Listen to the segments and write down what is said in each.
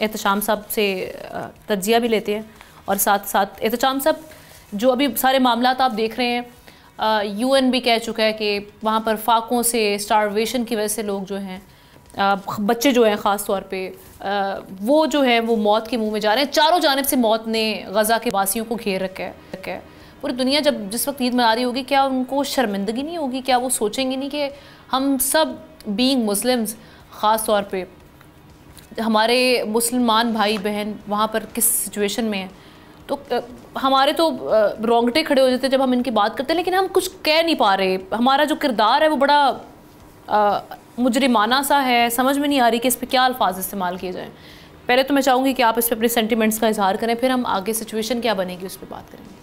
احتشام صاحب سے تجزیہ بھی لیتے ہیں، اور ساتھ ساتھ احتشام صاحب جو ابھی سارے معاملات آپ دیکھ رہے ہیں، یو این بھی کہہ چکا ہے کہ وہاں پر فاقوں سے، اسٹارویشن کی وجہ سے لوگ جو ہیں، بچے جو ہیں خاص طور پہ، وہ جو ہے وہ موت کے منہ میں جا رہے ہیں. چاروں جانب سے موت نے غزہ کے واسیوں کو گھیر رکھا ہے. پوری دنیا جس وقت عید منا رہی ہوگی، کیا ان کو شرمندگی نہیں ہوگی؟ کیا وہ سوچیں گے نہیں کہ ہم سب بینگ مسلمز، خاص طور پہ ہمارے مسلمان بھائی بہن وہاں پر کس سچویشن میں ہیں؟ تو ہمارے تو رونگٹے کھڑے ہو جاتے جب ہم ان کی بات کرتے ہیں، لیکن ہم کچھ کہہ نہیں پا رہے. ہمارا جو کردار ہے وہ بڑا مجرمانہ سا ہے، سمجھ میں نہیں آ رہی کہ اس پہ کیا الفاظ استعمال کیے جائیں. پہلے تو میں چاہوں گی کہ آپ اس پہ اپنے سینٹیمنٹس کا اظہار کریں، پھر ہم آگے سچویشن کیا بنے گی اس پہ بات کریں گے.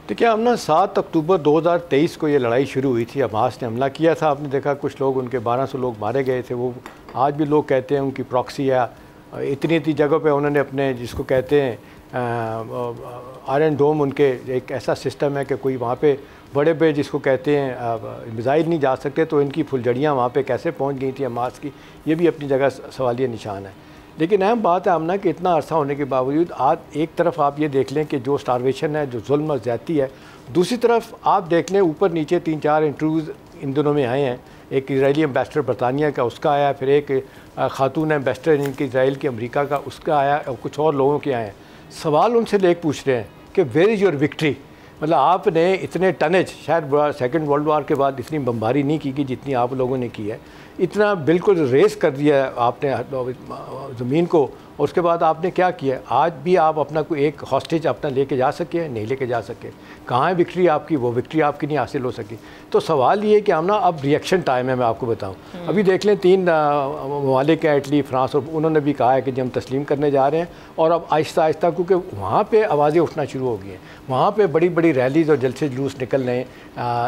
دیکھیے ہم 7 اکتوبر 2023 کو یہ لڑائی شروع ہوئی تھی. حماس نے حملہ کیا تھا، آپ نے دیکھا کچھ لوگ، ان کے 1200 لوگ مارے گئے تھے. وہ آج بھی لوگ کہتے ہیں ان کی پراکسی ہے. اتنی جگہ پہ انہوں نے اپنے جس کو کہتے ہیں آئرن ڈوم، ان کے ایک ایسا سسٹم ہے کہ کوئی وہاں پہ بڑے بڑے جس کو کہتے ہیں میزائل نہیں جا سکتے، تو ان کی پھلجھڑیاں وہاں پہ کیسے پہنچ گئی تھیں حماس کی، یہ بھی اپنی جگہ سوالیہ نشان ہے. لیکن اہم بات ہے آمنہ کہ اتنا عرصہ ہونے کے باوجود آج ایک طرف آپ یہ دیکھ لیں کہ جو سٹارویشن ہے، جو ظلم اور زیادتی ہے، دوسری طرف آپ دیکھ لیں اوپر نیچے 3-4 انٹرویوز ان دنوں میں آئے ہیں. ایک اسرائیلی ایمبیسڈر برطانیہ کا، اس کا آیا، پھر ایک خاتون ایمبیسڈر جن کی اسرائیل کی امریکہ کا، اس کا آیا، اور کچھ اور لوگوں کے آئے ہیں. سوال ان سے پوچھ رہے ہیں کہ ویئر از یور وکٹری؟ مطلب آپ نے اتنے ٹنج، شاید سیکنڈ ورلڈ وار کے بعد اتنی بمباری نہیں کی جتنی آپ لوگوں نے کی ہے. اتنا بالکل ریز کر دیا آپ نے زمین کو، اور اس کے بعد آپ نے کیا کیا؟ آج بھی آپ اپنا کوئی ایک ہاسٹیج اپنا لے کے جا سکے؟ نہیں لے کے جا سکے. کہاں ہے وکٹری آپ کی؟ وہ وکٹری آپ کی نہیں حاصل ہو سکی. تو سوال یہ ہے کہ آمنہ اب ریئیکشن ٹائم ہے. میں آپ کو بتاؤں، ابھی دیکھ لیں 3 ممالک ہیں، اٹلی، فرانس، اور انہوں نے بھی کہا ہے کہ ہم تسلیم کرنے جا رہے ہیں. اور اب آہستہ آہستہ، کیونکہ وہاں پہ آوازیں اٹھنا شروع ہو گئی ہیں، وہاں پہ بڑی بڑی ریلیز اور جلسے جلوس نکل رہے ہیں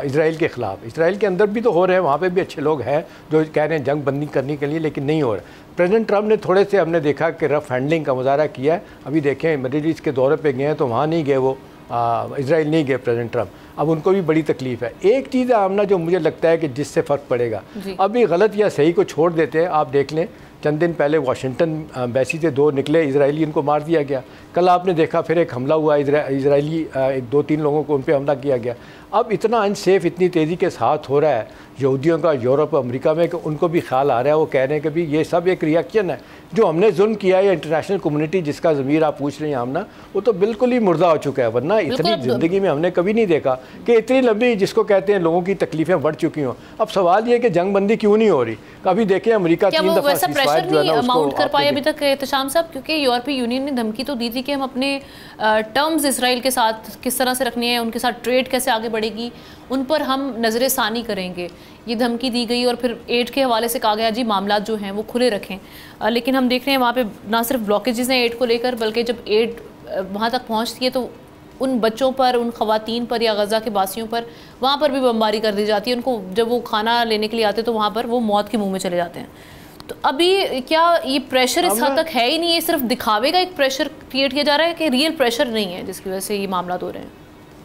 اسرائیل کے خلاف. اسرائیل کے اندر بھی تو ہو رہے ہیں، وہاں پہ بھی اچھے لوگ ہیں جو کہہ رہے ہیں جنگ بندی کرنے کے لیے، لیکن نہیں ہو رہا. پریزیڈنٹ ٹرمپ نے تھوڑے سے، ہم نے دیکھا کہ رف ہینڈلنگ کا مظاہرہ کیا ہے. ابھی دیکھیں مڈل ایسٹ کے دورے پہ گئے ہیں تو وہاں نہیں گئے، وہ اسرائیل نہیں گئے پریزیڈنٹ ٹرمپ. اب ان کو بھی بڑی تکلیف ہے. ایک چیز ہے آمنہ جو مجھے لگتا ہے کہ جس سے فرق پڑے گا، ابھی غلط یا صحیح کو چھوڑ دیتے ہیں. آپ دیکھ لیں چند دن پہلے واشنگٹن ایمبیسی سے 2 نکلے اسرائیلی، ان کو مار دیا گیا. کل آپ نے دیکھا پھر ایک حملہ ہوا اسرائیلی، 2-3 لوگوں کو ان پہ حملہ کیا گیا. اب اتنا انسیف اتنی تیزی کے ساتھ ہو رہا ہے یہودیوں کا یورپ امریکہ میں کہ ان کو بھی خیال آ رہا ہے. وہ کہہ رہے ہیں کہ بھی یہ سب ایک ریئیکشن ہے جو ہم نے ظلم کیا ہے. انٹرنیشنل کمیونٹی جس کا ضمیر آپ پوچھ رہے ہیں آمنہ، وہ تو بالکل ہی مردہ ہو چکا ہے. ورنہ اتنی زندگی میں ہم نے کبھی نہیں دیکھا کہ اتنی لمبی جس کو کہتے ہیں لوگوں کی تکلیفیں بڑھ چکی ہوں. اب سوال یہ ہے کہ جنگ بندی کیوں نہیں ہو رہی؟ ابھی دیکھیں امریکہ 3 دفعہ پریشر نہیں ماؤنٹ کر پائے ابھی تک احتشام صاحب، کیونکہ یورپی یونین نے دھمکی تو دی تھی کہ ہم اپنے ٹرمز اسرائیل کے ساتھ کس طرح سے رکھنے ہیں، ان کے ساتھ ٹریڈ کیسے آگے بڑھے گی، ان پر ہم نظر ثانی کریں گے. یہ دھمکی دی گئی، اور پھر ایڈ کے حوالے سے کہا گیا جی معاملات جو ہیں وہ کھلے رکھیں. لیکن ہم دیکھ رہے ہیں وہاں پہ نہ صرف بلاکیجز ہیں ایڈ کو لے کر، بلکہ جب ایڈ وہاں تک پہنچتی ہے تو ان بچوں پر، ان خواتین پر یا غزہ کے باسیوں پر وہاں پر بھی بمباری کر دی جاتی ہے. ان کو جب وہ کھانا لینے کے لیے آتے تو وہاں پر وہ موت کے منہ میں چلے جاتے ہیں. تو ابھی کیا یہ پریشر اس حد تک ہے ہی نہیں، یہ صرف دکھاوے کا ایک پریشر کریٹ کیا جا رہا ہے کہ ریئل پریشر نہیں ہے جس کی وجہ سے یہ معاملات ہو رہے ہیں؟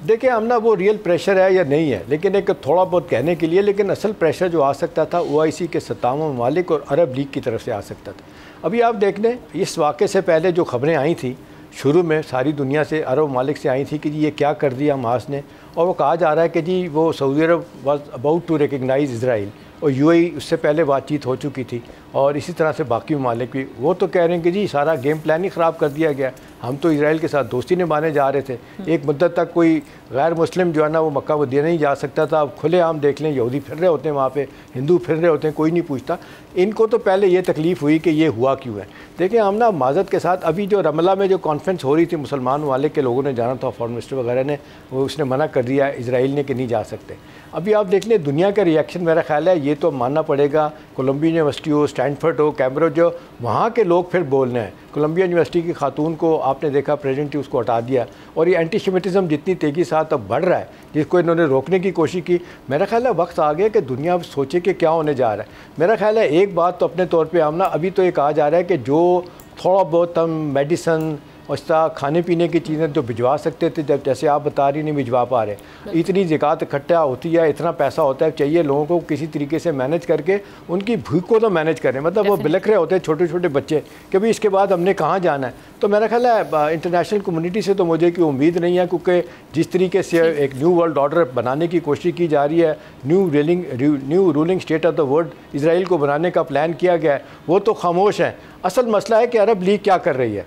دیکھیں آمنہ وہ ریئل پریشر ہے یا نہیں ہے، لیکن ایک تھوڑا بہت کہنے کے لیے، لیکن اصل پریشر جو آ سکتا تھا OIC کے 57 ممالک اور عرب لیگ کی طرف سے آ سکتا تھا. ابھی آپ دیکھ لیں اس واقعے سے پہلے جو خبریں آئی تھیں شروع میں ساری دنیا سے، عرب ممالک سے آئی تھیں کہ جی یہ کیا کر دیا حماس نے، اور وہ کہا جا رہا ہے کہ جی وہ سعودی عرب واز اباؤٹ ٹو ریکگنائز اسرائیل، اور UAE اس سے پہلے بات چیت ہو چکی تھی، اور اسی طرح سے باقی ممالک بھی. وہ تو کہہ رہے ہیں کہ جی سارا گیم پلان ہی خراب کر دیا گیا، ہم تو اسرائیل کے ساتھ دوستی نبھانے جا رہے تھے. ایک مدت تک کوئی غیر مسلم جو ہے نا وہ مکہ مدینہ نہیں جا سکتا تھا. اب کھلے عام دیکھ لیں یہودی پھر رہے ہوتے ہیں وہاں پہ، ہندو پھر رہے ہوتے ہیں، کوئی نہیں پوچھتا. ان کو تو پہلے یہ تکلیف ہوئی کہ یہ ہوا کیوں ہے. دیکھیں ہم نا معذرت کے ساتھ، ابھی جو رملہ میں جو کانفرنس ہو رہی تھی مسلمان ممالک کے لوگوں نے جانا تھا، فارن منسٹر وغیرہ نے، وہ اس نے منع کر دیا اسرائیل نے کہ نہیں جا سکتے. ابھی آپ دیکھ لیں دنیا کا ریئیکشن، میرا خیال ہے یہ تو ماننا پڑے گا. کولمبیا یونیورسٹی ہو، اسٹینفرڈ ہو، کیمبرج جو وہاں کے لوگ پھر بولنے ہیں. کولمبیا یونیورسٹی کی خاتون کو آپ نے دیکھا پریزیڈنٹ اس کو ہٹا دیا. اور یہ اینٹی سیمیٹزم جتنی تیزی ساتھ اب بڑھ رہا ہے، جس کو انہوں نے روکنے کی کوشش کی، میرا خیال ہے وقت آ گیا کہ دنیا سوچے کہ کیا ہونے جا رہا ہے. میرا خیال ہے ایک بات تو اپنے طور پہ آمنہ، ابھی تو یہ کہا جا رہا ہے کہ جو تھوڑا بہت ہم میڈیسن اور اس طرح کھانے پینے کی چیزیں جو بھجوا سکتے تھے، جب جیسے آپ بتا رہی نہیں بھجوا پا رہے. اتنی زکوٰۃ اکٹھا ہوتی ہے، اتنا پیسہ ہوتا ہے، چاہیے لوگوں کو کسی طریقے سے مینیج کر کے ان کی بھوک کو تو مینیج کریں. مطلب وہ بلک رہے ہوتے ہیں چھوٹے چھوٹے بچے کہ بھائی اس کے بعد ہم نے کہاں جانا ہے. تو میرا خیال ہے انٹرنیشنل کمیونٹی سے تو مجھے کوئی امید نہیں ہے، کیونکہ جس طریقے سے ایک نیو ورلڈ آرڈر بنانے کی کوشش کی جا رہی ہے، new ruling state of the world Israel کو بنانے کا پلان کیا گیا ہے، وہ تو خاموش ہیں. اصل مسئلہ ہے کہ عرب لیگ کیا کر رہی ہے.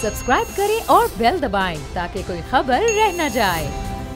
سبسکرائب کریں اور بیل دبائیں تاکہ کوئی خبر رہ نہ جائے.